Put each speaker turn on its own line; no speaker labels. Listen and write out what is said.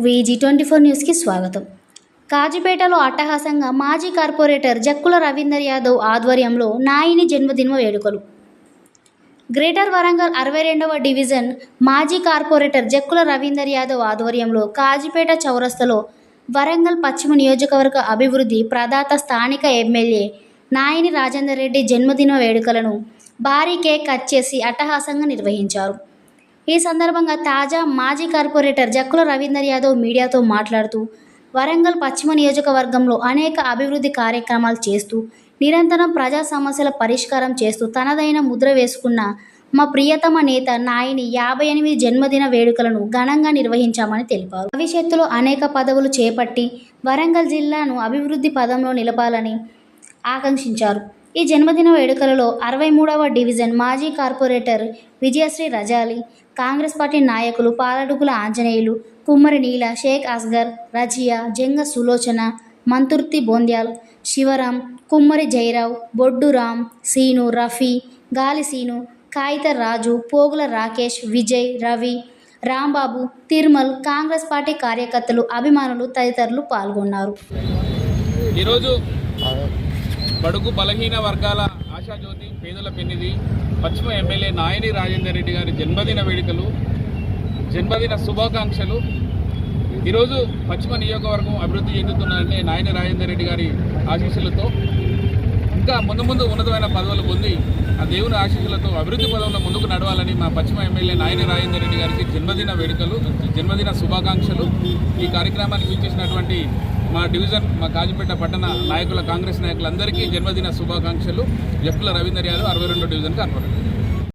VG24 న్యూస్కి స్వాగతం. కాజీపేటలో అట్టహాసంగా మాజీ కార్పొరేటర్ జక్కుల రవీందర్ యాదవ్ ఆధ్వర్యంలో నాయిని జన్మదిన వేడుకలు. గ్రేటర్ వరంగల్ 62వ డివిజన్ మాజీ కార్పొరేటర్ జక్కుల రవీందర్ యాదవ్ ఆధ్వర్యంలో కాజీపేట చౌరస్తాలో వరంగల్ పశ్చిమ నియోజకవర్గ అభివృద్ధి ప్రదాత స్థానిక ఎమ్మెల్యే నాయిని రాజేందర్ రెడ్డి జన్మదిన వేడుకలను భారీ కేక్ కట్ చేసి అట్టహాసంగా నిర్వహించారు. ఈ సందర్భంగా తాజా మాజీ కార్పొరేటర్ జక్కుల రవీందర్ యాదవ్ మీడియాతో మాట్లాడుతూ వరంగల్ పశ్చిమ నియోజకవర్గంలో అనేక అభివృద్ధి కార్యక్రమాలు చేస్తూ నిరంతరం ప్రజా సమస్యల పరిష్కారం చేస్తూ తనదైన ముద్ర వేసుకున్న మా ప్రియతమ నేత నాయిని 58 జన్మదిన వేడుకలను ఘనంగా నిర్వహించామని తెలిపారు. భవిష్యత్తులో అనేక పదవులు చేపట్టి వరంగల్ జిల్లాను అభివృద్ధి పదంలో నిలపాలని ఆకాంక్షించారు. ఈ జన్మదిన వేడుకలలో 63వ డివిజన్ మాజీ కార్పొరేటర్ విజయశ్రీ రజాలి, కాంగ్రెస్ పార్టీ నాయకులు పాలడుగుల ఆంజనేయులు, కుమ్మరి నీల, షేక్ అస్గర్, రజియా, జంగ సులోచన, మంతుర్తి బోంద్యాల్, శివరాం, కుమ్మరి జయరావ్, బొడ్డు రామ్, సీను, రఫీ, గాలి సీను, కాయిత రాజు, పోగుల రాకేష్, విజయ్, రవి, రాంబాబు, తిరుమల్, కాంగ్రెస్ పార్టీ కార్యకర్తలు, అభిమానులు తదితరులు పాల్గొన్నారు.
ఈరోజు బడుగు బలహీన వర్గాల ఆశాజ్యోతి, పేదల పెన్నిది, పశ్చిమ ఎమ్మెల్యే నాయిని రాజేందర్ రెడ్డి గారి జన్మదిన వేడుకలు, జన్మదిన శుభాకాంక్షలు. ఈరోజు పశ్చిమ నియోజకవర్గం అభివృద్ధి చెందుతున్నారంటే నాయిని రాజేందర్ రెడ్డి గారి ఆశీస్సులతో, ఇంకా ముందు ఉన్నతమైన పదవులు పొంది ఆ దేవుని ఆశీస్సులతో అభివృద్ధి పదంలో ముందుకు నడవాలని మా పశ్చిమ ఎమ్మెల్యే నాయిని రాజేందర్ రెడ్డి గారికి జన్మదిన వేడుకలు, జన్మదిన శుభాకాంక్షలు. ఈ కార్యక్రమానికి ఇచ్చేసినటువంటి మా డివిజన్, మా కాజీపేట పట్టణ నాయకుల, కాంగ్రెస్ నాయకులందరికీ జన్మదిన శుభాకాంక్షలు. జక్కుల రవీందర్ యాదవ్ 62వ డివిజన్ కార్పొరేటర్.